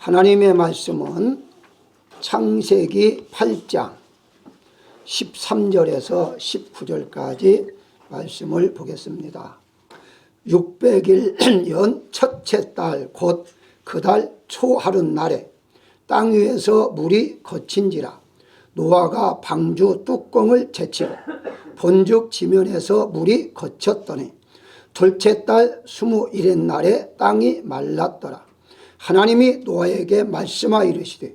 하나님의 말씀은 창세기 8장 13절에서 19절까지 말씀을 보겠습니다. 600일 연 첫째 달 곧 그 달 초하룻날에 땅 위에서 물이 거친지라 노아가 방주 뚜껑을 제치고 본즉 지면에서 물이 거쳤더니 둘째 달 21의 날에 땅이 말랐더라. 하나님이 노아에게 말씀하여 이르시되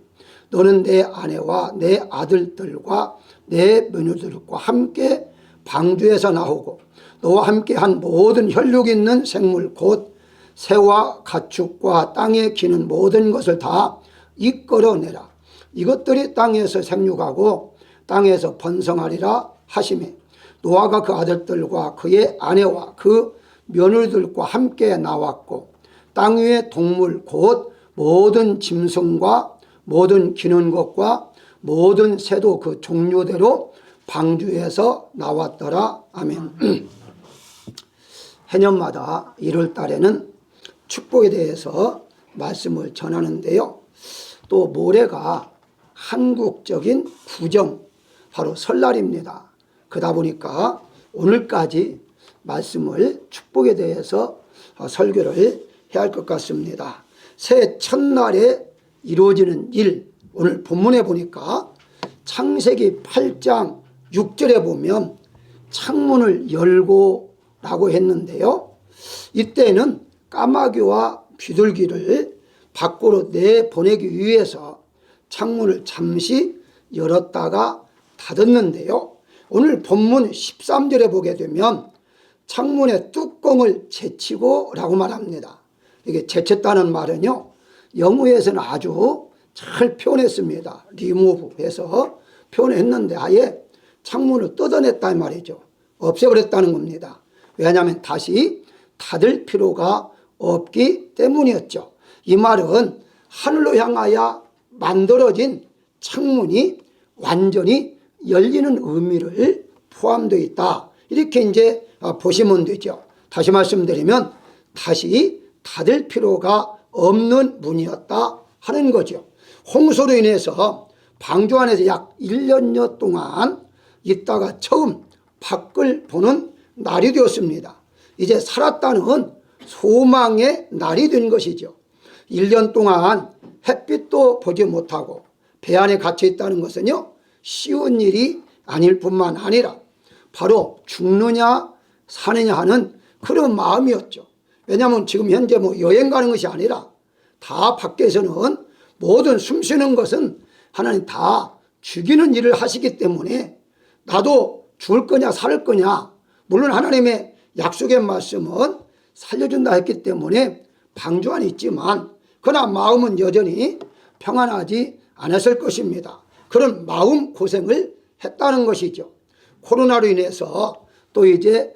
너는 내 아내와 내 아들들과 내 며느리들과 함께 방주에서 나오고 너와 함께한 모든 혈육 있는 생물 곧 새와 가축과 땅에 기는 모든 것을 다 이끌어내라. 이것들이 땅에서 생육하고 땅에서 번성하리라 하시매 노아가 그 아들들과 그의 아내와 그 며느리들과 함께 나왔고 땅 위의 동물 곧 모든 짐승과 모든 기는 것과 모든 새도 그 종류대로 방주에서 나왔더라. 아멘. 해년마다 1월 달에는 축복에 대해서 말씀을 전하는데요. 또 모레가 한국적인 구정 바로 설날입니다. 그러다 보니까 오늘까지 말씀을 축복에 대해서 설교를 해야 할 것 같습니다. 새해 첫날에 이루어지는 일, 오늘 본문에 보니까 창세기 8장 6절에 보면 창문을 열고 라고 했는데요. 이때는 까마귀와 비둘기를 밖으로 내보내기 위해서 창문을 잠시 열었다가 닫았는데요. 오늘 본문 13절에 보게 되면 창문의 뚜껑을 제치고 라고 말합니다. 이게 제쳤다는 말은요, 영어에서는 아주 잘 표현했습니다. 리무브 해서 표현했는데 아예 창문을 뜯어냈단 말이죠. 없애버렸다는 겁니다. 왜냐하면 다시 닫을 필요가 없기 때문이었죠. 이 말은 하늘로 향하여 만들어진 창문이 완전히 열리는 의미를 포함되어 있다. 이렇게 이제 보시면 되죠. 다시 말씀드리면 다시 닫을 필요가 없는 문이었다 하는 거죠. 홍수로 인해서 방주 안에서 약 1년여 동안 있다가 처음 밖을 보는 날이 되었습니다. 이제 살았다는 소망의 날이 된 것이죠. 1년 동안 햇빛도 보지 못하고 배 안에 갇혀 있다는 것은요, 쉬운 일이 아닐 뿐만 아니라 바로 죽느냐 사느냐 하는 그런 마음이었죠. 왜냐하면 지금 현재 여행 가는 것이 아니라 다 밖에서는 모든 숨쉬는 것은 하나님 다 죽이는 일을 하시기 때문에 나도 죽을 거냐 살 거냐, 물론 하나님의 약속의 말씀은 살려준다 했기 때문에 방주 안에 있지만 그러나 마음은 여전히 평안하지 않았을 것입니다. 그런 마음 고생을 했다는 것이죠. 코로나로 인해서 또 이제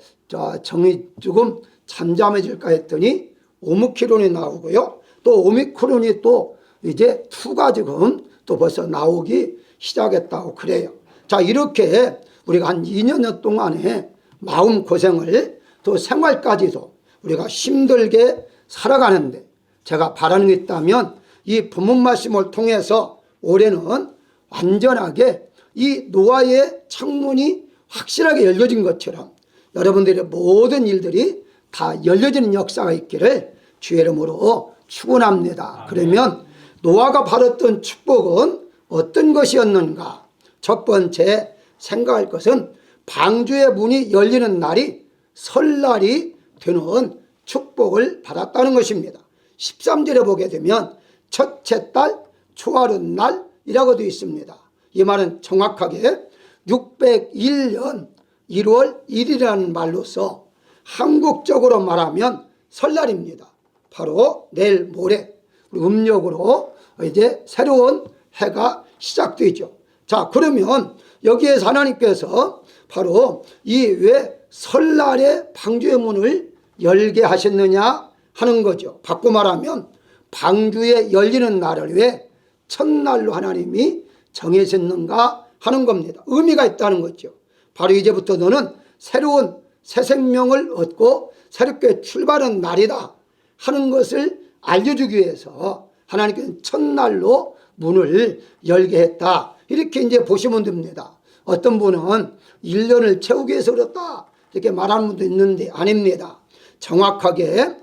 정이 조금 잠잠해질까 했더니 오미크론이 나오고요. 또 오미크론이 또 이제 2가 지금 또 벌써 나오기 시작했다고 그래요. 자, 이렇게 우리가 한 2년여 동안에 마음 고생을 또 생활까지도 우리가 힘들게 살아가는데 제가 바라는 게 있다면 이 본문 말씀을 통해서 올해는 완전하게 이 노아의 창문이 확실하게 열려진 것처럼 여러분들의 모든 일들이 다 열려지는 역사가 있기를 주의 이름으로 축원합니다. 그러면 노아가 받았던 축복은 어떤 것이었는가? 첫 번째 생각할 것은 방주의 문이 열리는 날이 설날이 되는 축복을 받았다는 것입니다. 13절에 보게 되면 첫째 달 초하룻날이라고 되어 있습니다. 이 말은 정확하게 601년 1월 1일이라는 말로서 한국적으로 말하면 설날입니다. 바로 내일 모레 음력으로 이제 새로운 해가 시작되죠. 자, 그러면 여기에서 하나님께서 바로 이 왜 설날에 방주의 문을 열게 하셨느냐 하는 거죠. 바꿔 말하면 방주에 열리는 날을 왜 첫날로 하나님이 정해졌는가 하는 겁니다. 의미가 있다는 거죠. 바로 이제부터 너는 새로운 새 생명을 얻고 새롭게 출발한 날이다 하는 것을 알려주기 위해서 하나님께서는 첫날로 문을 열게 했다. 이렇게 이제 보시면 됩니다. 어떤 분은 1년을 채우기 위해서 그렇다 이렇게 말하는 분도 있는데 아닙니다. 정확하게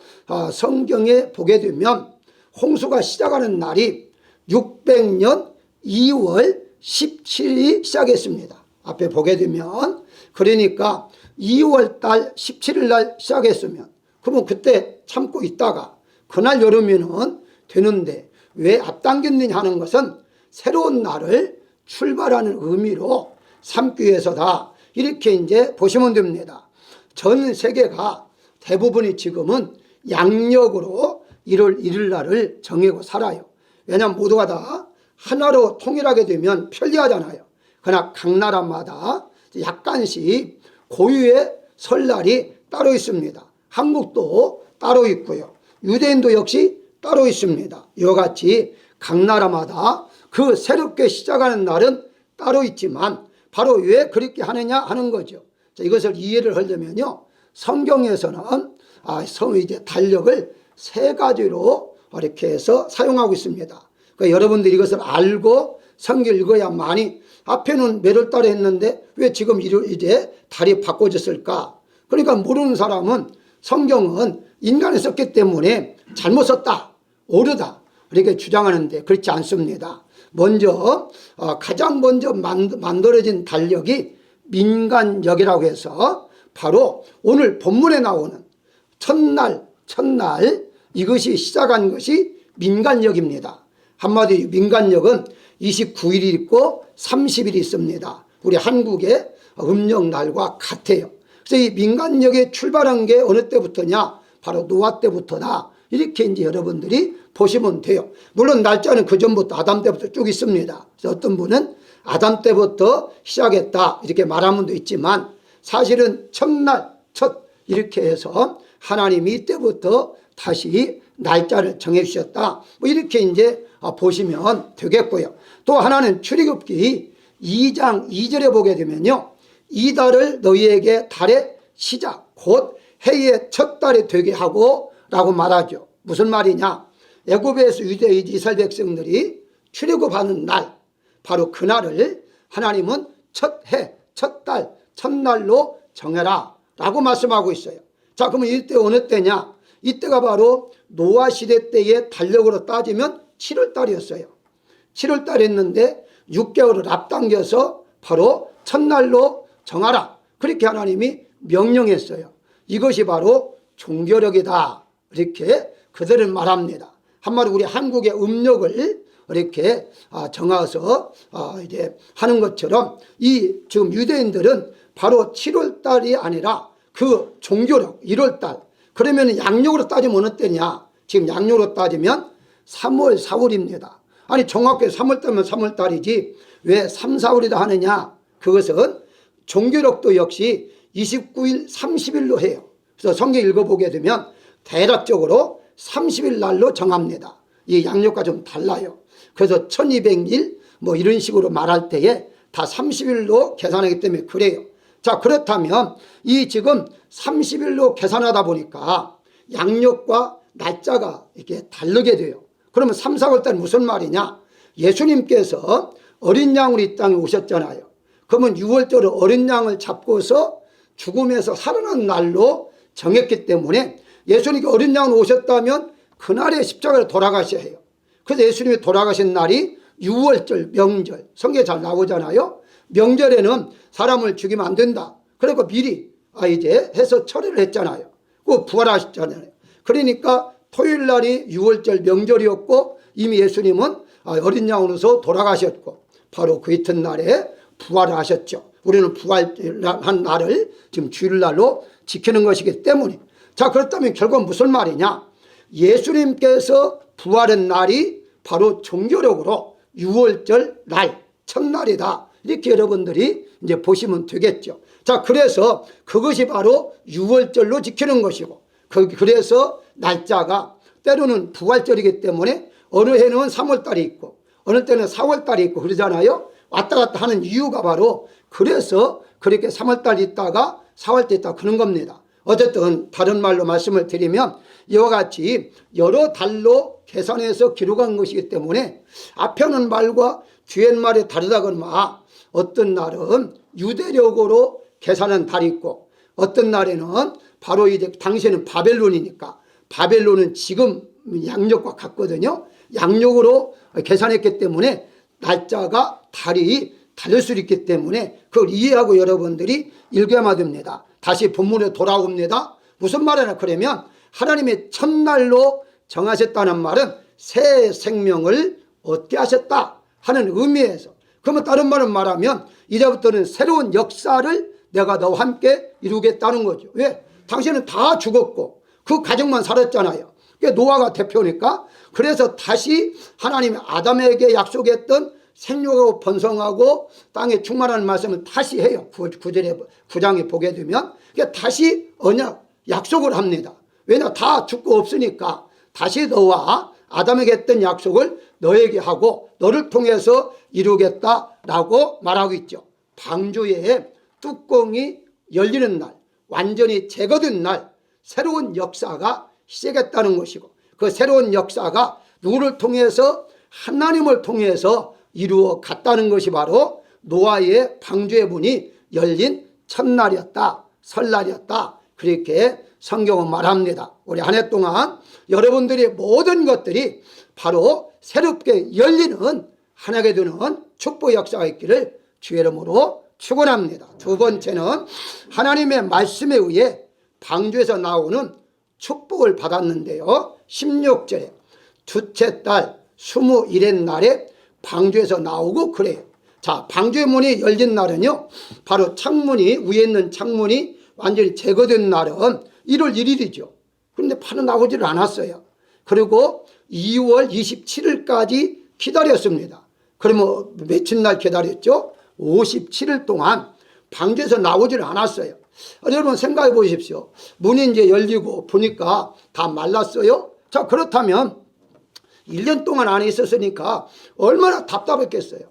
성경에 보게 되면 홍수가 시작하는 날이 600년 2월 17일이 시작했습니다. 앞에 보게 되면 그러니까 2월 달 17일 날 시작했으면 그러면 그때 참고 있다가 그날 열으면 되는데 왜 앞당겼느냐 하는 것은 새로운 날을 출발하는 의미로 삼기 위해서다. 이렇게 이제 보시면 됩니다. 전 세계가 대부분이 지금은 양력으로 1월 1일 날을 정하고 살아요. 왜냐하면 모두가 다 하나로 통일하게 되면 편리하잖아요. 그러나 각 나라마다 약간씩 고유의 설날이 따로 있습니다. 한국도 따로 있고요. 유대인도 역시 따로 있습니다. 이와 같이 각 나라마다 그 새롭게 시작하는 날은 따로 있지만 바로 왜 그렇게 하느냐 하는 거죠. 이것을 이해를 하려면요. 성경에서는 이제 달력을 세 가지로 이렇게 해서 사용하고 있습니다. 그러니까 여러분들이 이것을 알고 성경을 읽어야만이 앞에는 몇월 달에 했는데 왜 지금 이제 달이 바꿔졌을까? 그러니까 모르는 사람은 성경은 인간이 썼기 때문에 잘못 썼다, 오르다 이렇게 주장하는데 그렇지 않습니다. 먼저 가장 먼저 만들어진 달력이 민간력이라고 해서 바로 오늘 본문에 나오는 첫날 이것이 시작한 것이 민간력입니다. 한마디로 민간력은 29일이 있고 30일이 있습니다. 우리 한국의 음력날과 같아요. 그래서 이 민간력이 출발한 게 어느 때부터냐? 바로 노아 때부터다. 이렇게 이제 여러분들이 보시면 돼요. 물론 날짜는 그 전부터 아담 때부터 쭉 있습니다. 그래서 어떤 분은 아담 때부터 시작했다 이렇게 말하는 분도 있지만 사실은 첫 이렇게 해서 하나님이 이때부터 다시 날짜를 정해 주셨다. 뭐 이렇게 이제 보시면 되겠고요. 또 하나는 출애굽기 2장 2절에 보게 되면요. 이 달을 너희에게 달의 시작 곧 해의 첫 달이 되게 하고 라고 말하죠. 무슨 말이냐? 애굽에서 이스라엘 백성들이 출애굽하는 날 바로 그날을 하나님은 첫 해, 첫 달, 첫날로 정해라 라고 말씀하고 있어요. 자, 그러면 이때 어느 때냐? 이때가 바로 노아 시대 때의 달력으로 따지면 7월 달이었어요. 7월 달이었는데 6개월을 앞당겨서 바로 첫날로 정하라. 그렇게 하나님이 명령했어요. 이것이 바로 종교력이다. 이렇게 그들은 말합니다. 한마디로 우리 한국의 음력을 이렇게 정해서 이제 하는 것처럼 이 지금 유대인들은 바로 7월 달이 아니라 그 종교력 1월 달. 그러면 양력으로 따지면 어느 때냐? 지금 양력으로 따지면 3월, 4월입니다. 아니 정확하게 3월 달면 3월 달이지 왜 3, 4월이다 하느냐? 그것은 종교력도 역시 29일, 30일로 해요. 그래서 성경 읽어보게 되면 대략적으로 30일 날로 정합니다. 이 양력과 좀 달라요. 그래서 1200일 뭐 이런 식으로 말할 때에 다 30일로 계산하기 때문에 그래요. 자, 그렇다면 이 지금 30일로 계산하다 보니까 양력과 날짜가 이렇게 다르게 돼요. 그러면 3, 4월 달 무슨 말이냐? 예수님께서 어린 양으로 이 땅에 오셨잖아요. 그러면 6월절을 어린 양을 잡고서 죽음에서 살아난 날로 정했기 때문에 예수님이 어린 양으로 오셨다면 그날에 십자가로 돌아가셔야 해요. 그래서 예수님이 돌아가신 날이 6월절 명절 성경에 잘 나오잖아요. 명절에는 사람을 죽이면 안 된다. 그러니까 미리 이제 해서 처리를 했잖아요. 그 부활하셨잖아요. 그러니까 토요일 날이 6월절 명절이었고 이미 예수님은 어린 양으로서 돌아가셨고 바로 그 이튿날에 부활을 하셨죠. 우리는 부활한 날을 지금 주일날로 지키는 것이기 때문에 자, 그렇다면 결국 무슨 말이냐? 예수님께서 부활한 날이 바로 종교력으로 6월절 날 첫날이다. 이렇게 여러분들이 이제 보시면 되겠죠. 자, 그래서 그것이 바로 6월절로 지키는 것이고 그래서 날짜가 때로는 부활절이기 때문에 어느 해는 3월달이 있고 어느 때는 4월달이 있고 그러잖아요. 왔다 갔다 하는 이유가 바로 그래서 그렇게 3월달 있다가 4월달 있다가 그런 겁니다. 어쨌든 다른 말로 말씀을 드리면 이와 같이 여러 달로 계산해서 기록한 것이기 때문에 앞에 오는 말과 뒤에 오는 말이 다르다거나 어떤 날은 유대력으로 계산한 달이 있고 어떤 날에는 바로 이제 당시에는 바벨론이니까 바벨론은 지금 양력과 같거든요. 양력으로 계산했기 때문에 날짜가 달이 다를 수 있기 때문에 그걸 이해하고 여러분들이 읽어야만 됩니다. 다시 본문에 돌아옵니다. 무슨 말이냐 그러면 하나님의 첫날로 정하셨다는 말은 새 생명을 얻게 하셨다 하는 의미에서, 그러면 다른 말은 말하면 이제부터는 새로운 역사를 내가 너와 함께 이루겠다는 거죠. 왜? 당신은 다 죽었고 그 가정만 살았잖아요. 노아가 대표니까. 그래서 다시 하나님이 아담에게 약속했던 생육하고 번성하고 땅에 충만하는 말씀을 다시 해요. 9장에 보게 되면 다시 언약 약속을 합니다. 왜냐 다 죽고 없으니까 다시 너와 아담에게 했던 약속을 너에게 하고 너를 통해서 이루겠다라고 말하고 있죠. 방주의 뚜껑이 열리는 날, 완전히 제거된 날 새로운 역사가 시작했다는 것이고, 그 새로운 역사가 누구를 통해서? 하나님을 통해서 이루어 갔다는 것이 바로 노아의 방주의 문이 열린 첫날이었다, 설날이었다, 그렇게 성경은 말합니다. 우리 한 해 동안 여러분들의 모든 것들이 바로 새롭게 열리는 하나게 되는 축복 역사가 있기를 주의 이름으로 축원합니다. 두 번째는 하나님의 말씀에 의해 방주에서 나오는 축복을 받았는데요. 16절에 둘째 달 21의 날에 방주에서 나오고 그래요. 자, 방주의 문이 열린 날은요, 바로 창문이, 위에 있는 창문이 완전히 제거된 날은 1월 1일이죠. 그런데 바로 나오지를 않았어요. 그리고 2월 27일까지 기다렸습니다. 그러면 며칠 날 기다렸죠? 57일 동안 방주에서 나오지를 않았어요. 여러분 생각해 보십시오. 문이 이제 열리고 보니까 다 말랐어요. 자, 그렇다면 1년 동안 안에 있었으니까 얼마나 답답했겠어요.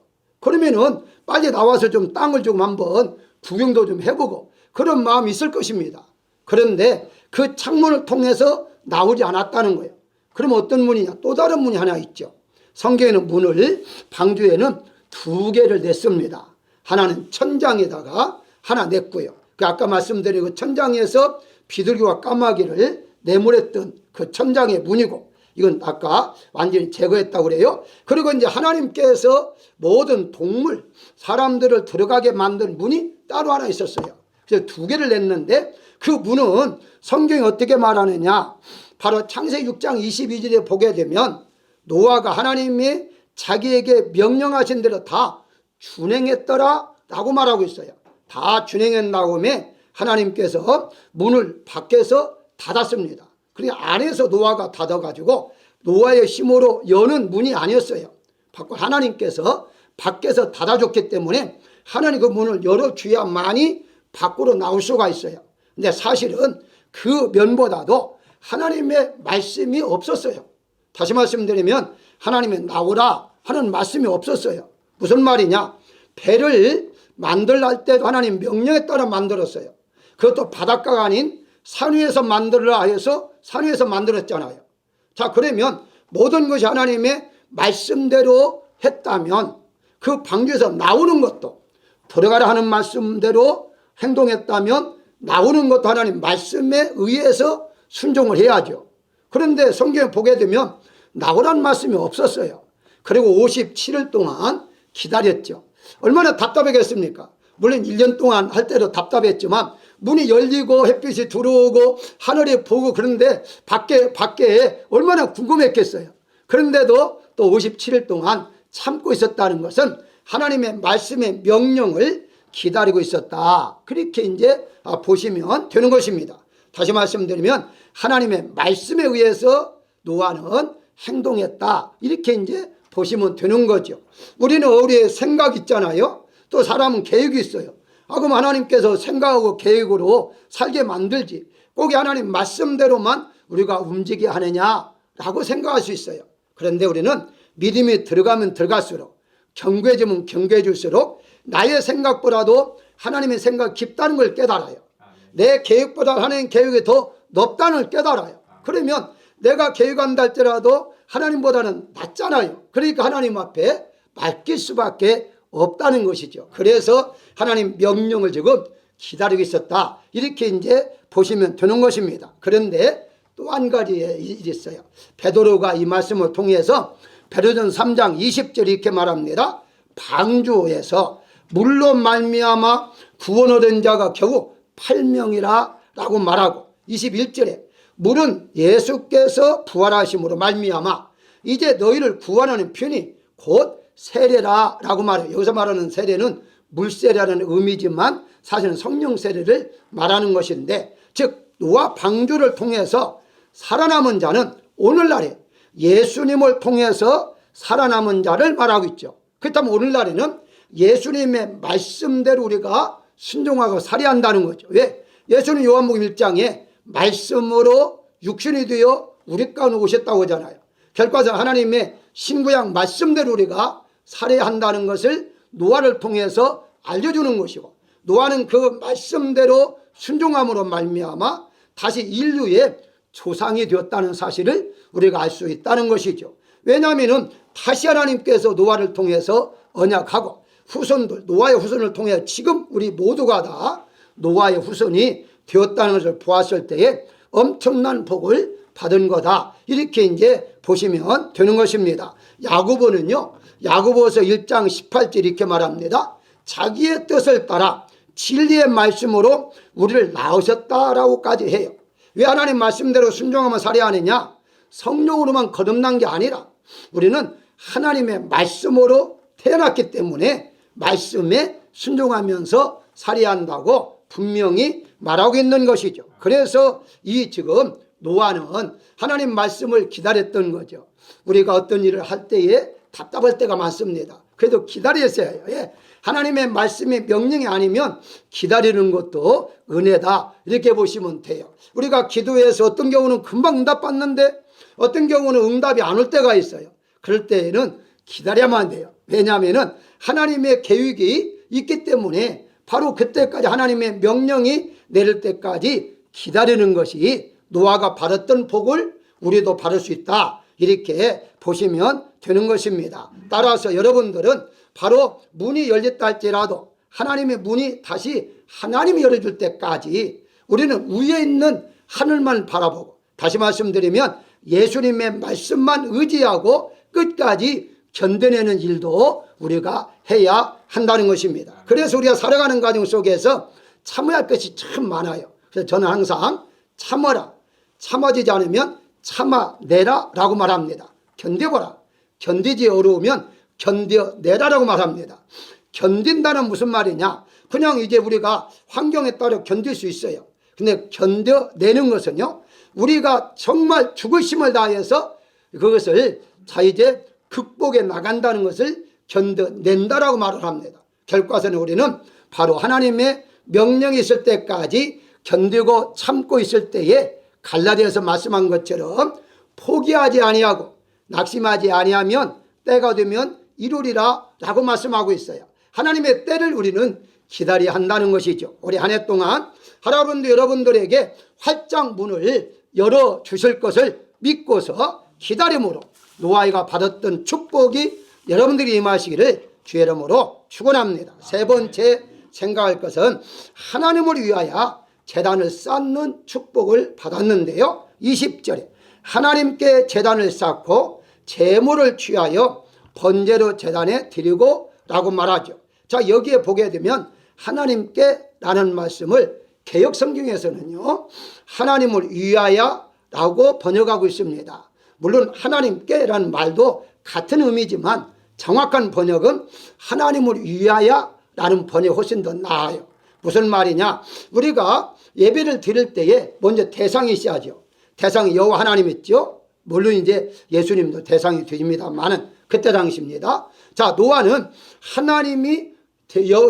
그러면은 빨리 나와서 좀 땅을 좀 한번 구경도 좀 해보고 그런 마음이 있을 것입니다. 그런데 그 창문을 통해서 나오지 않았다는 거예요. 그러면 어떤 문이냐? 또 다른 문이 하나 있죠. 성경에는 문을 방주에는 2개를 냈습니다. 하나는 천장에다가 하나 냈고요. 그 아까 말씀드린 그 천장에서 비둘기와 까마귀를 내몰았던 그 천장의 문이고, 이건 아까 완전히 제거했다고 그래요. 그리고 이제 하나님께서 모든 동물, 사람들을 들어가게 만든 문이 따로 하나 있었어요. 그래서 2개를 냈는데 그 문은 성경이 어떻게 말하느냐? 바로 창세기 6장 22절에 보게 되면 노아가 하나님이 자기에게 명령하신 대로 다 준행했더라 라고 말하고 있어요. 다 준행한 다음에 하나님께서 문을 밖에서 닫았습니다. 그러니까 안에서 노아가 닫아가지고 노아의 힘으로 여는 문이 아니었어요. 하나님께서 밖에서 닫아줬기 때문에 하나님 그 문을 열어줘야만이 밖으로 나올 수가 있어요. 근데 사실은 그 면보다도 하나님의 말씀이 없었어요. 다시 말씀드리면 하나님의 나오라 하는 말씀이 없었어요. 무슨 말이냐? 배를 만들할 때도 하나님 명령에 따라 만들었어요. 그것도 바닷가가 아닌 산 위에서 만들어라 해서 산 위에서 만들었잖아요. 자, 그러면 모든 것이 하나님의 말씀대로 했다면 그 방주에서 나오는 것도 들어가라 하는 말씀대로 행동했다면 나오는 것도 하나님 말씀에 의해서 순종을 해야죠. 그런데 성경에 보게 되면 나오라는 말씀이 없었어요. 그리고 57일 동안 기다렸죠. 얼마나 답답하겠습니까? 물론 1년 동안 할 때도 답답했지만 문이 열리고 햇빛이 들어오고 하늘이 보고 그런데 밖에 얼마나 궁금했겠어요. 그런데도 또 57일 동안 참고 있었다는 것은 하나님의 말씀의 명령을 기다리고 있었다. 그렇게 이제 보시면 되는 것입니다. 다시 말씀드리면 하나님의 말씀에 의해서 노아는 행동했다. 이렇게 이제 보시면 되는 거죠. 우리는 우리의 생각 있잖아요. 또 사람은 계획이 있어요. 그럼 하나님께서 생각하고 계획으로 살게 만들지 꼭 하나님 말씀대로만 우리가 움직여야 하느냐라고 생각할 수 있어요. 그런데 우리는 믿음이 들어가면 들어갈수록 경고해지면 경고해질수록 나의 생각보다도 하나님의 생각이 깊다는 걸 깨달아요. 내 계획보다 하나님 계획이 더 높다는 걸 깨달아요. 그러면 내가 교회간다 할지라도 하나님보다는 낫잖아요. 그러니까 하나님 앞에 맡길 수밖에 없다는 것이죠. 그래서 하나님 명령을 지금 기다리고 있었다, 이렇게 이제 보시면 되는 것입니다. 그런데 또 한 가지의 일이 있어요. 베드로가 이 말씀을 통해서 베드로전 3장 20절 이렇게 말합니다. 방주에서 물로 말미암아 구원 얻은 자가 겨우 8명이라 라고 말하고, 21절에 물은 예수께서 부활하심으로 말미암아 이제 너희를 구원하는 편이 곧 세례라 라고 말해요. 여기서 말하는 세례는 물세례라는 의미지만 사실은 성령 세례를 말하는 것인데, 즉 노아 방주를 통해서 살아남은 자는 오늘날에 예수님을 통해서 살아남은 자를 말하고 있죠. 그렇다면 오늘날에는 예수님의 말씀대로 우리가 순종하고 살아야 한다는 거죠. 왜? 예수님 요한복음 1장에 말씀으로 육신이 되어 우리 가운데 오셨다고 하잖아요. 결과적으로 하나님의 신구약 말씀대로 우리가 살아야 한다는 것을 노아를 통해서 알려주는 것이고, 노아는 그 말씀대로 순종함으로 말미암아 다시 인류의 조상이 되었다는 사실을 우리가 알 수 있다는 것이죠. 왜냐하면 다시 하나님께서 노아를 통해서 언약하고 후손들, 노아의 후손을 통해 지금 우리 모두가 다 노아의 후손이 되었다는 것을 보았을 때에 엄청난 복을 받은 거다, 이렇게 이제 보시면 되는 것입니다. 야고보는요, 야고보서 1장 18절 이렇게 말합니다. 자기의 뜻을 따라 진리의 말씀으로 우리를 낳으셨다라고까지 해요. 왜 하나님 말씀대로 순종하며 살아야 하느냐? 성령으로만 거듭난 게 아니라 우리는 하나님의 말씀으로 태어났기 때문에 말씀에 순종하면서 살아야 한다고 분명히 말하고 있는 것이죠. 그래서 이 지금 노아는 하나님 말씀을 기다렸던 거죠. 우리가 어떤 일을 할 때에 답답할 때가 많습니다. 그래도 기다렸어야 해요. 예. 하나님의 말씀이 명령이 아니면 기다리는 것도 은혜다, 이렇게 보시면 돼요. 우리가 기도해서 어떤 경우는 금방 응답받는데 어떤 경우는 응답이 안 올 때가 있어요. 그럴 때에는 기다려야만 돼요. 왜냐하면 하나님의 계획이 있기 때문에 바로 그때까지 하나님의 명령이 내릴 때까지 기다리는 것이 노아가 받았던 복을 우리도 받을 수 있다, 이렇게 보시면 되는 것입니다. 따라서 여러분들은 바로 문이 열렸다 할지라도 하나님의 문이 다시 하나님이 열어줄 때까지 우리는 위에 있는 하늘만 바라보고, 다시 말씀드리면 예수님의 말씀만 의지하고 끝까지 견뎌내는 일도 우리가 해야 한다는 것입니다. 그래서 우리가 살아가는 과정 속에서 참아야 할 것이 참 많아요. 그래서 저는 항상 참아라, 참아지지 않으면 참아내라 라고 말합니다. 견뎌보라, 견디지 어려우면 견뎌내라라고 말합니다. 견딘다는 무슨 말이냐? 그냥 이제 우리가 환경에 따라 견딜 수 있어요. 근데 견뎌내는 것은요, 우리가 정말 죽을 힘을 다해서 그것을 자 이제 극복해 나간다는 것을 견뎌낸다라고 말을 합니다. 결과적으로 우리는 바로 하나님의 명령이 있을 때까지 견디고 참고 있을 때에 갈라디아서 말씀한 것처럼 포기하지 아니하고 낙심하지 아니하면 때가 되면 이루리라 라고 말씀하고 있어요. 하나님의 때를 우리는 기다려야 한다는 것이죠. 올해 한 해 동안 하나님도 여러분들에게 활짝 문을 열어주실 것을 믿고서 기다림으로 노아가 받았던 축복이 여러분들이 임하시기를 주의 이름으로 축원합니다. 세 번째 생각할 것은 하나님을 위하여 제단을 쌓는 축복을 받았는데요, 20절에 하나님께 제단을 쌓고 제물을 취하여 번제로 제단에 드리고 라고 말하죠. 자, 여기에 보게 되면 하나님께 라는 말씀을 개역성경에서는요 하나님을 위하여 라고 번역하고 있습니다. 물론 하나님께 라는 말도 같은 의미지만 정확한 번역은 하나님을 위하여 라는 번역이 훨씬 더 나아요. 무슨 말이냐? 우리가 예배를 드릴 때에 먼저 대상이 있어야죠. 대상이 여호와 하나님 있죠. 물론 이제 예수님도 대상이 되십니다만은 그때 당시입니다. 자, 노아는 하나님이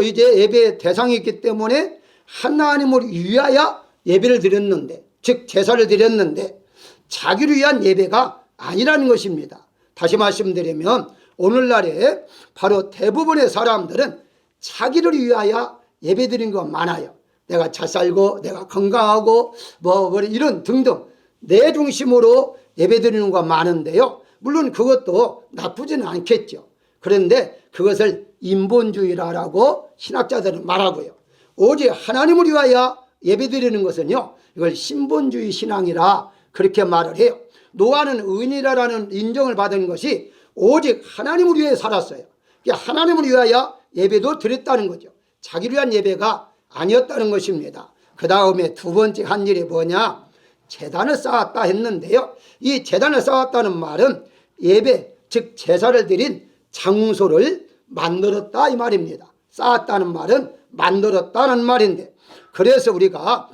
이제 예배의 대상이 있기 때문에 하나님을 위하여 예배를 드렸는데, 즉 제사를 드렸는데 자기를 위한 예배가 아니라는 것입니다. 다시 말씀드리면 오늘날에 바로 대부분의 사람들은 자기를 위하여 예배 드린 거 많아요. 내가 잘 살고 내가 건강하고 뭐 이런 등등 내 중심으로 예배드리는 거 많은데요. 물론 그것도 나쁘지는 않겠죠. 그런데 그것을 인본주의라고 신학자들은 말하고요. 오직 하나님을 위하여 예배드리는 것은요, 이걸 신본주의 신앙이라 그렇게 말을 해요. 노아는 의인이라는 인정을 받은 것이 오직 하나님을 위해 살았어요. 하나님을 위하여 예배도 드렸다는 거죠. 자기를 위한 예배가 아니었다는 것입니다. 그 다음에 두 번째 한 일이 뭐냐? 제단을 쌓았다 했는데요. 이 제단을 쌓았다는 말은 예배, 즉 제사를 드린 장소를 만들었다 이 말입니다. 쌓았다는 말은 만들었다는 말인데, 그래서 우리가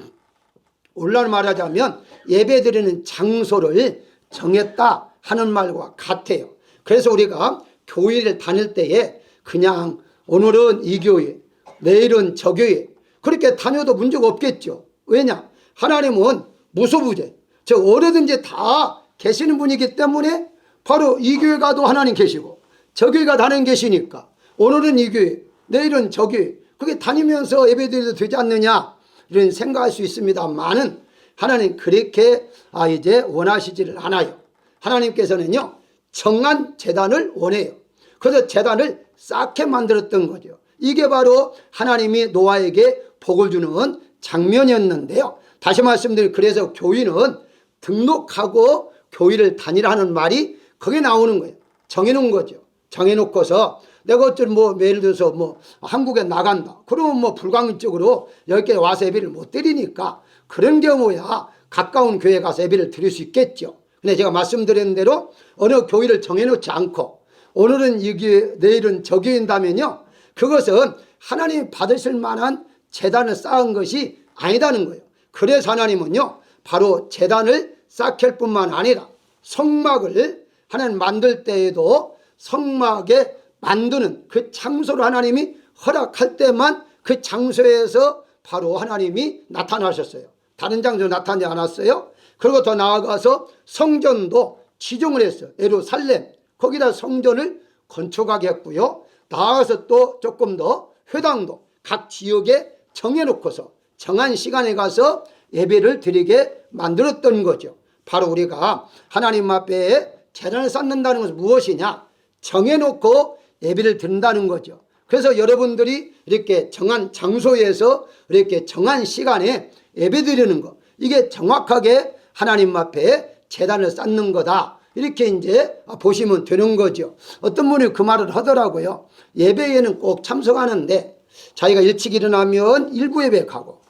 오늘날 말하자면 예배 드리는 장소를 정했다 하는 말과 같아요. 그래서 우리가 교회를 다닐 때에 그냥 오늘은 이 교회, 내일은 저 교회 그렇게 다녀도 문제가 없겠죠. 왜냐? 하나님은 무소부재, 즉 어디든지 다 계시는 분이기 때문에 바로 이 교회 가도 하나님 계시고 저 교회 가도 하나님 계시니까 오늘은 이 교회, 내일은 저 교회 그게 다니면서 예배드려도 되지 않느냐 이런 생각할 수 있습니다만은 하나님 그렇게 이제 원하시지를 않아요. 하나님께서는요 정한 제단을 원해요. 그래서 제단을 쌓게 만들었던 거죠. 이게 바로 하나님이 노아에게 복을 주는 장면이었는데요. 다시 말씀드리면 그래서 교인은 등록하고 교회를 다니라는 말이 거기에 나오는 거예요. 정해놓은 거죠. 정해놓고서 내가 어쩌면 예를 들어서 한국에 나간다. 그러면 불광적으로 여기 와서 예배를 못 드리니까 그런 경우야 가까운 교회 가서 예배를 드릴 수 있겠죠. 근데 제가 말씀드린 대로 어느 교회를 정해놓지 않고 오늘은 여기 내일은 저 교회인다면요. 그것은 하나님이 받으실 만한 제단을 쌓은 것이 아니다는 거예요. 그래서 하나님은요 바로 제단을 쌓을 뿐만 아니라 성막을 하나님 만들 때에도 성막에 만드는 그 장소를 하나님이 허락할 때만 그 장소에서 바로 하나님이 나타나셨어요. 다른 장소에 나타나지 않았어요. 그리고 더 나아가서 성전도 지정을 했어요. 예루살렘 거기다 성전을 건축하게 했고요. 나아가서 또 조금 더 회당도 각 지역에 정해놓고서 정한 시간에 가서 예배를 드리게 만들었던 거죠. 바로 우리가 하나님 앞에 제단을 쌓는다는 것은 무엇이냐? 정해놓고 예배를 드린다는 거죠. 그래서 여러분들이 이렇게 정한 장소에서 이렇게 정한 시간에 예배 드리는 것, 이게 정확하게 하나님 앞에 제단을 쌓는 거다. 이렇게 이제 보시면 되는 거죠. 어떤 분이 그 말을 하더라고요. 예배에는 꼭 참석하는데 자기가 일찍 일어나면 1부 예배 가고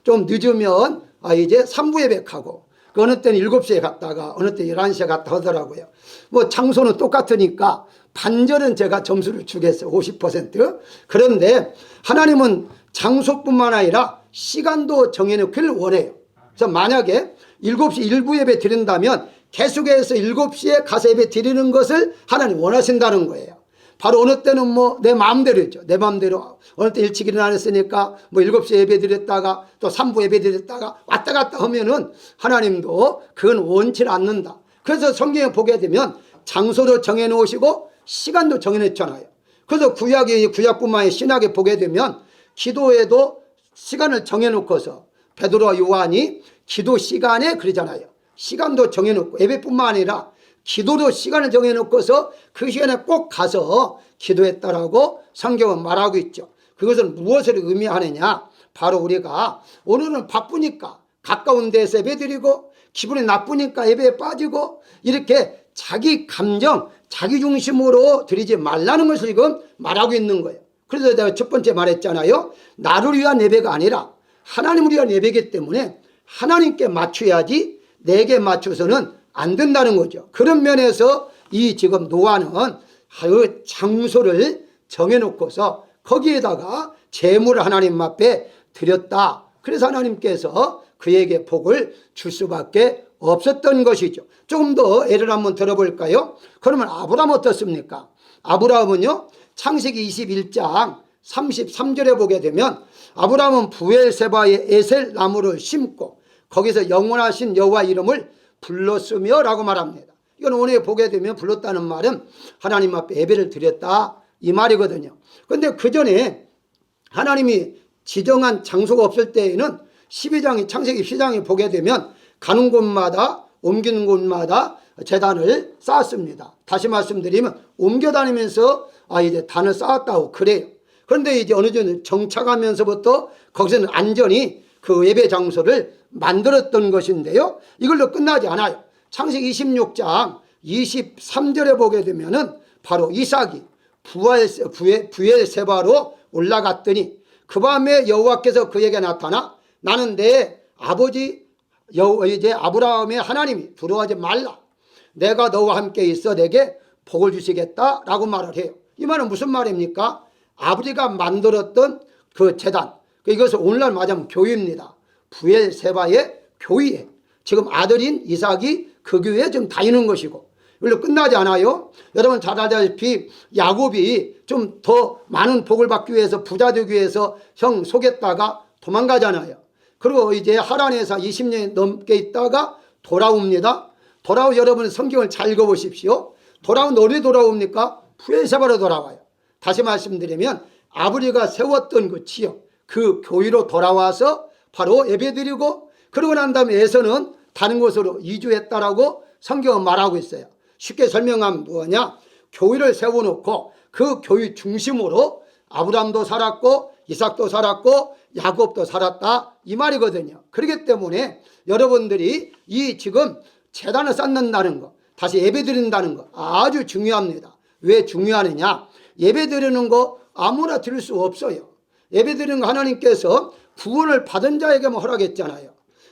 좀 늦으면 이제 3부 예배 가고 어느 때는 7시에 갔다가 어느 때 11시에 갔다 하더라고요. 장소는 똑같으니까 반절은 제가 점수를 주겠어요. 50%. 그런데 하나님은 장소뿐만 아니라 시간도 정해놓기를 원해요. 그래서 만약에 7시 1부 예배 드린다면 계속해서 7시에 가서 예배 드리는 것을 하나님 원하신다는 거예요. 바로 어느 때는 내 마음대로죠. 내 마음대로 어느 때 일찍 일어나셨으니까 7시에 예배 드렸다가 또 3부 예배 드렸다가 왔다 갔다 하면은 하나님도 그건 원치 않는다. 그래서 성경에 보게 되면 장소도 정해 놓으시고 시간도 정해 놨잖아요. 그래서 구약뿐만 아니라 신약에 보게 되면 기도에도 시간을 정해 놓고서 베드로와 요한이 기도 시간에 그러잖아요. 시간도 정해 놓고 예배뿐만 아니라 기도도 시간을 정해 놓고서 그 시간에 꼭 가서 기도했다라고 성경은 말하고 있죠. 그것은 무엇을 의미하느냐? 바로 우리가 오늘은 바쁘니까 가까운 데서 예배 드리고 기분이 나쁘니까 예배에 빠지고 이렇게 자기 감정, 자기 중심으로 드리지 말라는 것을 지금 말하고 있는 거예요. 그래서 제가 첫 번째 말했잖아요. 나를 위한 예배가 아니라 하나님을 위한 예배이기 때문에 하나님께 맞춰야지 내게 맞춰서는 안 된다는 거죠. 그런 면에서 이 지금 노아는 그 장소를 정해놓고서 거기에다가 제물을 하나님 앞에 드렸다. 그래서 하나님께서 그에게 복을 줄 수밖에 없었던 것이죠. 조금 더 예를 한번 들어볼까요? 그러면 아브라함 어떻습니까? 아브라함은요 창세기 21장 33절에 보게 되면 아브라함은 부엘세바에 에셀 나무를 심고 거기서 영원하신 여호와 이름을 불렀으며 라고 말합니다. 이건 오늘 보게 되면 불렀다는 말은 하나님 앞에 예배를 드렸다 이 말이거든요. 그런데 그 전에 하나님이 지정한 장소가 없을 때에는 12장이 창세기 12장에 보게 되면 가는 곳마다 옮기는 곳마다 제단을 쌓았습니다. 다시 말씀드리면 옮겨 다니면서 이제 단을 쌓았다고 그래요. 그런데 이제 어느 정도 정착하면서부터 거기서는 안전히 그 예배 장소를 만들었던 것인데요. 이걸로 끝나지 않아요. 창세기 26장 23절에 보게 되면은 바로 이삭이 부엘세바로 올라갔더니 그 밤에 여호와께서 그에게 나타나 나는 내 아버지 이제 아브라함의 하나님이 두려워하지 말라. 내가 너와 함께 있어 내게 복을 주시겠다라고 말을 해요. 이 말은 무슨 말입니까? 아버지가 만들었던 그 제단, 이것을 오늘날 말하자면 교회입니다. 부엘세바의 교회에 지금 아들인 이삭이 그 교회에 지금 다니는 것이고, 이걸로 끝나지 않아요. 여러분 잘 알다시피 야곱이 좀 더 많은 복을 받기 위해서 부자 되기 위해서 형 속였다가 도망가잖아요. 그리고 이제 하란에서 20년 넘게 있다가 돌아옵니다. 돌아오 여러분 성경을 잘 읽어보십시오. 돌아온 어디 돌아옵니까? 부엘세바로 돌아와요. 다시 말씀드리면 아버지가 세웠던 그 지역, 그 교회로 돌아와서 바로 예배드리고, 그러고 난 다음에 에서는 다른 곳으로 이주했다라고 성경은 말하고 있어요. 쉽게 설명하면 뭐냐? 교회를 세워놓고 그 교회 중심으로 아브라함도 살았고 이삭도 살았고 야곱도 살았다 이 말이거든요. 그렇기 때문에 여러분들이 이 지금 제단을 쌓는다는 거, 다시 예배드린다는 거 아주 중요합니다. 왜 중요하느냐? 예배드리는 거 아무나 드릴 수 없어요. 예배드리는 거 하나님께서 구원을 받은 자에게만 허락했잖아요.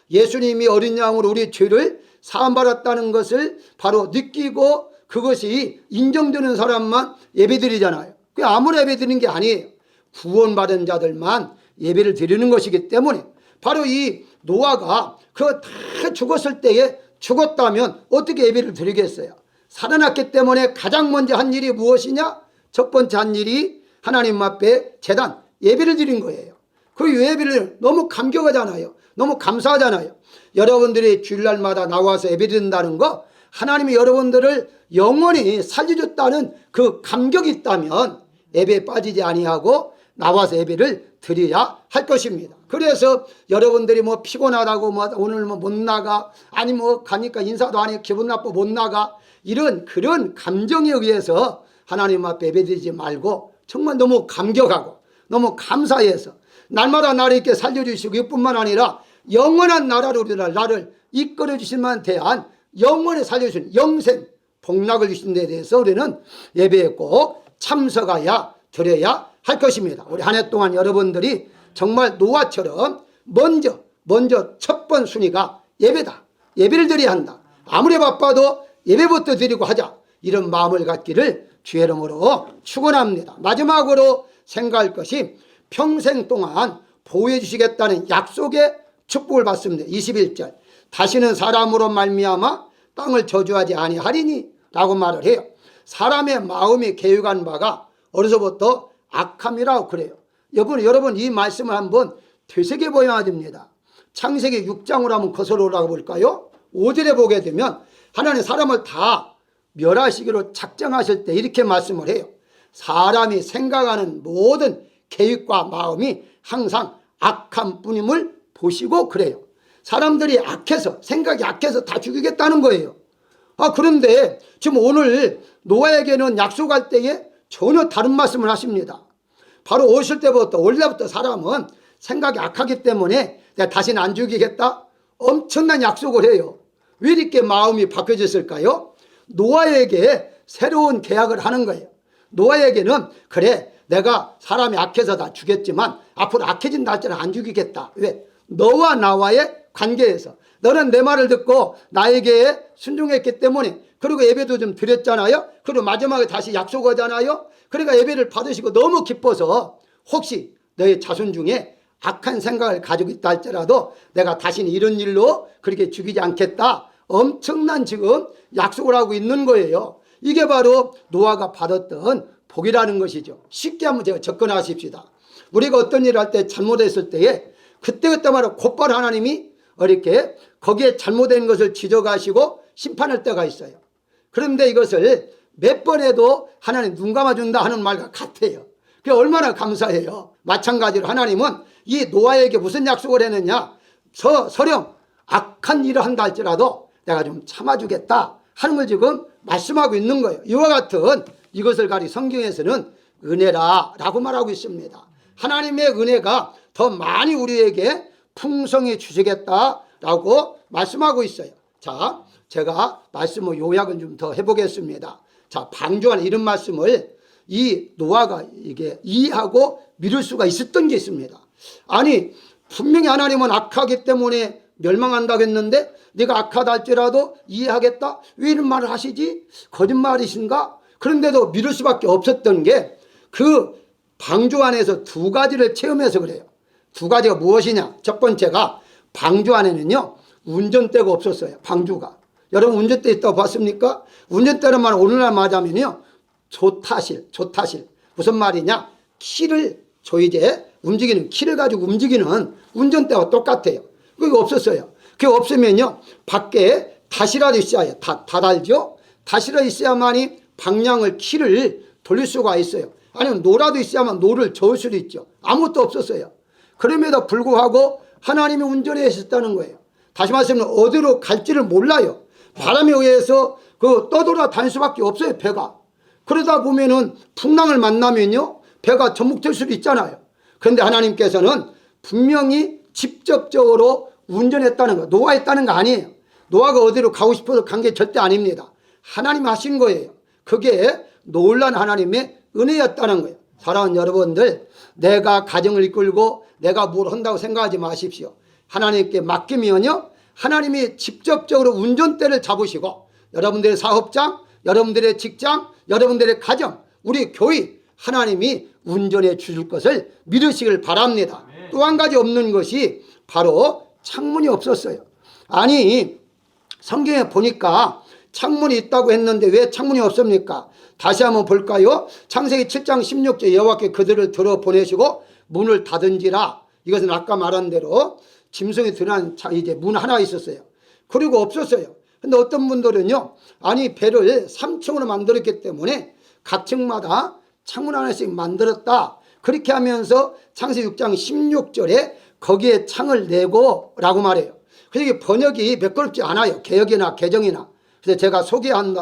예수님이 어린 양으로 우리 죄를 사함받았다는 것을 바로 느끼고 그것이 인정되는 사람만 예배드리잖아요. 그 아무나 예배드리는 게 아니에요. 구원받은 자들만 예배를 드리는 것이기 때문에 바로 이 노아가 그 다 죽었을 때에 죽었다면 어떻게 예배를 드리겠어요? 살아났기 때문에 가장 먼저 한 일이 무엇이냐? 첫 번째 한 일이 하나님 앞에 제단 예배를 드린 거예요. 그 예배를 너무 감격하잖아요. 너무 감사하잖아요. 여러분들이 주일날마다 나와서 예배드린다는 거, 하나님이 여러분들을 영원히 살려줬다는 그 감격이 있다면 예배에 빠지지 아니하고 나와서 예배를 드려야 할 것입니다. 그래서 여러분들이 뭐 피곤하다고 뭐 오늘 뭐 못 나가, 아니 뭐 가니까 인사도 안 해, 기분 나빠 못 나가, 이런 그런 감정에 의해서 하나님 앞에 예배드리지 말고 정말 너무 감격하고 너무 감사해서 날마다 나를 이렇게 살려주시고 이뿐만 아니라 영원한 나라로 나를 이끌어 주신 만 대한 영원히 살려주신 영생 복락을 주신 데 대해서 우리는 예배에 꼭 참석하여 드려야 할 것입니다. 우리 한 해 동안 여러분들이 정말 노아처럼 먼저 첫 번 순위가 예배다. 예배를 드려야 한다. 아무리 바빠도 예배부터 드리고 하자. 이런 마음을 갖기를 주의 이름으로 축원합니다. 마지막으로 생각할 것이 평생 동안 보호해 주시겠다는 약속의 축복을 받습니다. 21절 다시는 사람으로 말미암아 땅을 저주하지 아니하리니 라고 말을 해요. 사람의 마음이 계획한 바가 어려서부터 악함이라고 그래요. 여러분 이 말씀을 한번 되새겨봐야 됩니다. 창세기 6장으로 한번 거슬러 올라가 볼까요? 5절에 보게 되면 하나님 사람을 다 멸하시기로 작정하실 때 이렇게 말씀을 해요. 사람이 생각하는 모든 계획과 마음이 항상 악한 뿐임을 보시고 그래요. 사람들이 악해서, 생각이 악해서 다 죽이겠다는 거예요. 그런데 지금 오늘 노아에게는 약속할 때에 전혀 다른 말씀을 하십니다. 바로 오실 때부터 원래부터 사람은 생각이 악하기 때문에 내가 다시는 안 죽이겠다, 엄청난 약속을 해요. 왜 이렇게 마음이 바뀌어졌을까요? 노아에게 새로운 계약을 하는 거예요. 노아에게는 그래 내가 사람이 악해서 다 죽였지만 앞으로 악해진다 할지는 안 죽이겠다. 왜? 너와 나와의 관계에서 너는 내 말을 듣고 나에게 순종했기 때문에, 그리고 예배도 좀 드렸잖아요. 그리고 마지막에 다시 약속하잖아요. 그러니까 예배를 받으시고 너무 기뻐서 혹시 너의 자손 중에 악한 생각을 가지고 있다 할지라도 내가 다시는 이런 일로 그렇게 죽이지 않겠다, 엄청난 지금 약속을 하고 있는 거예요. 이게 바로 노아가 받았던 복이라는 것이죠. 쉽게 한번 제가 접근하십시다. 우리가 어떤 일을 할 때 잘못했을 때에 그때마다 곧바로 하나님이 이렇게 거기에 잘못된 것을 지적하시고 심판할 때가 있어요. 그런데 이것을 몇 번 해도 하나님 눈 감아준다 하는 말과 같아요. 그게 얼마나 감사해요. 마찬가지로 하나님은 이 노아에게 무슨 약속을 했느냐? 서령 악한 일을 한다 할지라도 내가 좀 참아주겠다 하는 걸 지금 말씀하고 있는 거예요. 이와 같은 이것을 가리 성경에서는 은혜라라고 말하고 있습니다. 하나님의 은혜가 더 많이 우리에게 풍성히 주시겠다라고 말씀하고 있어요. 자, 제가 말씀을 요약은 좀 더 해보겠습니다. 자, 방주하는 이런 말씀을 이 노아가 이게 이해하고 믿을 수가 있었던 게 있습니다. 아니, 분명히 하나님은 악하기 때문에 멸망한다고 했는데 네가 악하다 할지라도 이해하겠다? 왜 이런 말을 하시지? 거짓말이신가? 그런데도 믿을 수밖에 없었던 게 그 방주 안에서 두 가지를 체험해서 그래요. 두 가지가 무엇이냐? 첫 번째가 방주 안에는요, 운전대가 없었어요. 방주가. 여러분 운전대 있다고 봤습니까? 운전대는 말 오늘날 말하면요, 조타실. 무슨 말이냐? 키를 이제 움직이는 키를 가지고 움직이는 운전대와 똑같아요. 그게 없었어요. 그게 없으면요, 밖에 다시라도 있어야 다달죠. 다시라 있어야만이 방향을 키를 돌릴 수가 있어요. 아니면 노라도 있어야만 노를 저을 수도 있죠. 아무것도 없었어요. 그럼에도 불구하고 하나님이 운전해 하셨다는 거예요. 다시 말하면 어디로 갈지를 몰라요. 바람에 의해서 떠돌아 다닐 수밖에 없어요, 배가. 그러다 보면은 풍랑을 만나면요, 배가 전복될 수도 있잖아요. 그런데 하나님께서는 분명히 직접적으로 운전했다는 거, 노아했다는 거 아니에요. 노아가 어디로 가고 싶어서 간 게 절대 아닙니다. 하나님 하신 거예요. 그게 놀란 하나님의 은혜였다는 거예요. 사랑하는 여러분들, 내가 가정을 이끌고 내가 뭘 한다고 생각하지 마십시오. 하나님께 맡기면요, 하나님이 직접적으로 운전대를 잡으시고 여러분들의 사업장, 여러분들의 직장, 여러분들의 가정, 우리 교회 하나님이 운전해 주실 것을 믿으시길 바랍니다. 또 한 가지 없는 것이 바로 창문이 없었어요. 아니, 성경에 보니까 창문이 있다고 했는데 왜 창문이 없습니까? 다시 한번 볼까요? 창세기 7장 16절 여호와께 그들을 들어 보내시고 문을 닫은지라. 이것은 아까 말한 대로 짐승이 들어간 이제 문 하나 있었어요. 그리고 없었어요. 근데 어떤 분들은요, 아니 배를 3층으로 만들었기 때문에 각 층마다 창문 하나씩 만들었다. 그렇게 하면서 창세기 6장 16절에 거기에 창을 내고 라고 말해요. 그래서 번역이 매끄럽지 않아요. 개역이나 개정이나. 그래서 제가 소개하는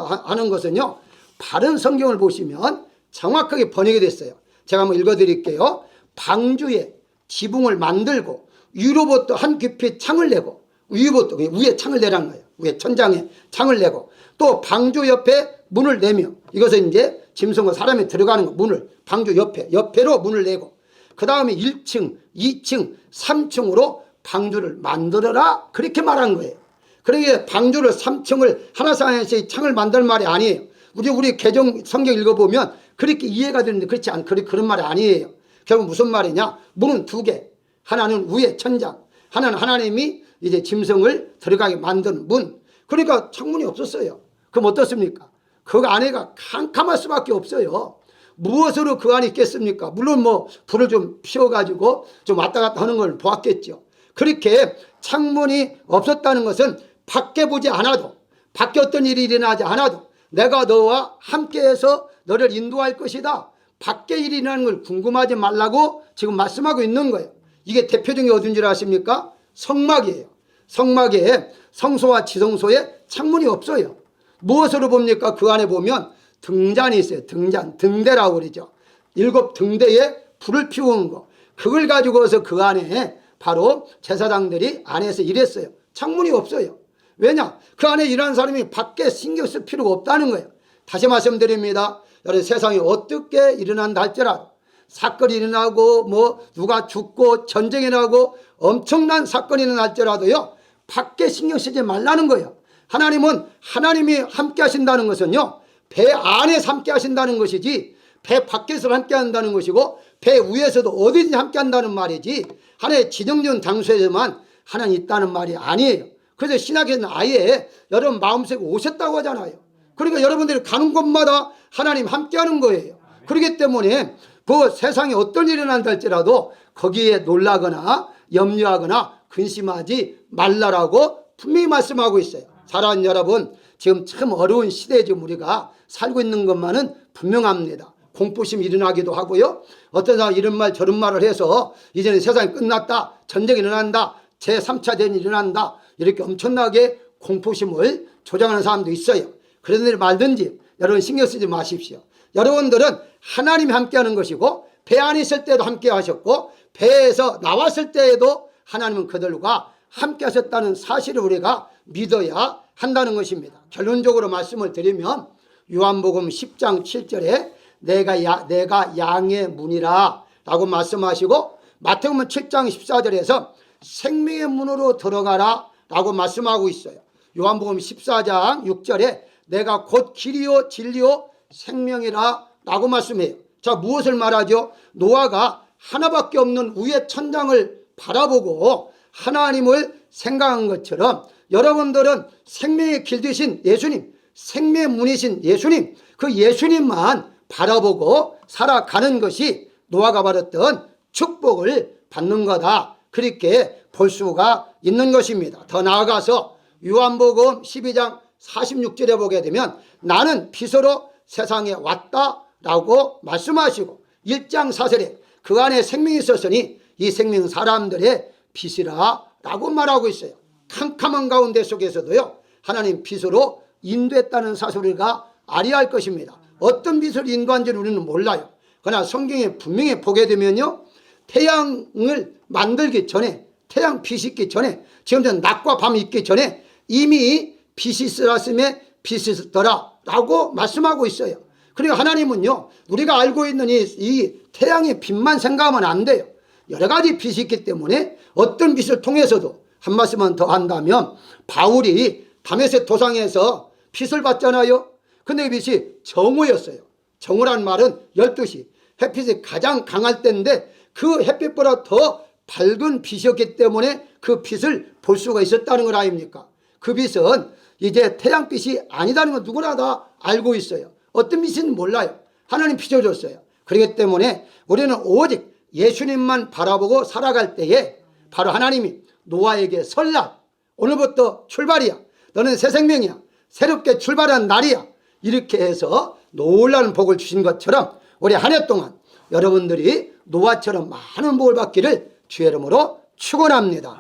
것은요, 바른 성경을 보시면 정확하게 번역이 됐어요. 제가 한번 읽어드릴게요. 방주에 지붕을 만들고 위로부터 한 깊이 창을 내고, 위로부터 위에 창을 내라는 거예요. 위에 천장에 창을 내고, 또 방주 옆에 문을 내며, 이것은 이제 짐승과 사람이 들어가는 거, 문을 방주 옆에로 문을 내고, 그 다음에 1층, 2층, 3층으로 방주를 만들어라, 그렇게 말한 거예요. 그러니까 방주를 3층을 하나씩 창을 만들 말이 아니에요. 우리 개정 성경 읽어보면 그렇게 이해가 되는데 그렇지 않, 그런 말이 아니에요. 결국 무슨 말이냐? 문은 두 개. 하나는 위에 천장, 하나는 하나님이 이제 짐승을 들어가게 만든 문. 그러니까 창문이 없었어요. 그럼 어떻습니까? 그 안에가 캄캄할 수밖에 없어요. 무엇으로 그 안에 있겠습니까? 물론 뭐 불을 좀 피워가지고 좀 왔다 갔다 하는 걸 보았겠죠. 그렇게 창문이 없었다는 것은 밖에 보지 않아도, 밖에 어떤 일이 일어나지 않아도 내가 너와 함께해서 너를 인도할 것이다. 밖에 일이 일어나는 걸 궁금하지 말라고 지금 말씀하고 있는 거예요. 이게 대표적인 어딘 줄 아십니까? 성막이에요. 성막에 성소와 지성소에 창문이 없어요. 무엇으로 봅니까? 그 안에 보면 등잔이 있어요. 등대라고 그러죠. 7 등대에 불을 피우는 거. 그걸 가지고서 그 안에 바로 제사장들이 안에서 일했어요. 창문이 없어요. 왜냐? 그 안에 일하는 사람이 밖에 신경 쓸 필요가 없다는 거예요. 다시 말씀드립니다. 여러분, 세상이 어떻게 일어난다 할지라도, 사건이 일어나고 뭐 누가 죽고 전쟁이 일어나고 엄청난 사건이 일어날지라도요, 밖에 신경 쓰지 말라는 거예요. 하나님이 함께 하신다는 것은요, 배 안에서 함께 하신다는 것이지 배 밖에서 함께 한다는 것이고, 배 위에서도 어디든지 함께 한다는 말이지 하나의 지정된 장소에서만 하나님 있다는 말이 아니에요. 그래서 신학에는 아예 여러분 마음속에 오셨다고 하잖아요. 그러니까 여러분들이 가는 곳마다 하나님 함께하는 거예요. 그렇기 때문에 그 세상에 어떤 일이 일어난다 할지라도 거기에 놀라거나 염려하거나 근심하지 말라라고 분명히 말씀하고 있어요. 사랑하는 여러분, 지금 참 어려운 시대에 지금 우리가 살고 있는 것만은 분명합니다. 공포심이 일어나기도 하고요. 어떤 사람 이런 말 저런 말을 해서 이제는 세상이 끝났다, 전쟁이 일어난다, 제3차 대전이 일어난다, 이렇게 엄청나게 공포심을 조장하는 사람도 있어요. 그런 일 말든지 여러분 신경 쓰지 마십시오. 여러분들은 하나님이 함께하는 것이고 배 안에 있을 때도 함께 하셨고 배에서 나왔을 때에도 하나님은 그들과 함께 하셨다는 사실을 우리가 믿어야 한다는 것입니다. 결론적으로 말씀을 드리면 요한복음 10장 7절에 내가 양의 문이라 라고 말씀하시고 마태복음 7장 14절에서 생명의 문으로 들어가라 라고 말씀하고 있어요. 요한복음 14장 6절에 내가 곧 길이요 진리요 생명이라 라고 말씀해요. 자, 무엇을 말하죠? 노아가 하나밖에 없는 위의 천장을 바라보고 하나님을 생각한 것처럼 여러분들은 생명의 길 되신 예수님, 생명의 문이신 예수님, 그 예수님만 바라보고 살아가는 것이 노아가 받았던 축복을 받는 거다, 그렇게 볼 수가 있는 것입니다. 더 나아가서 요한복음 12장 46절에 보게 되면 나는 빛으로 세상에 왔다라고 말씀하시고 1장 4절에 그 안에 생명이 있었으니 이 생명은 사람들의 빛이라 라고 말하고 있어요. 캄캄한 가운데 속에서도요 하나님 빛으로 인도했다는 사실을 우리가 알아야 할 것입니다. 어떤 빛을 인도한지는 우리는 몰라요. 그러나 성경에 분명히 보게 되면요 태양을 만들기 전에, 태양 빛이 있기 전에, 지금 전 낮과 밤이 있기 전에 이미 빛이 있었음에 빛이 있었더라 라고 말씀하고 있어요. 그리고 하나님은요 우리가 알고 있는 이 태양의 빛만 생각하면 안 돼요. 여러 가지 빛이 있기 때문에 어떤 빛을 통해서도 한 말씀만 더 한다면 바울이 다메섹 도상에서 빛을 봤잖아요. 근데 그 빛이 정오였어요. 정오란 말은 12시 햇빛이 가장 강할 때인데 그 햇빛보다 더 밝은 빛이었기 때문에 그 빛을 볼 수가 있었다는 걸 아닙니까? 그 빛은 이제 태양빛이 아니다는 건 누구나 다 알고 있어요. 어떤 빛인지 몰라요. 하나님 비춰줬어요. 그렇기 때문에 우리는 오직 예수님만 바라보고 살아갈 때에 바로 하나님이 노아에게 설날, 오늘부터 출발이야, 너는 새 생명이야, 새롭게 출발한 날이야, 이렇게 해서 놀라운 복을 주신 것처럼 우리 한 해 동안 여러분들이 노아처럼 많은 복을 받기를 주의 이름으로 축원합니다.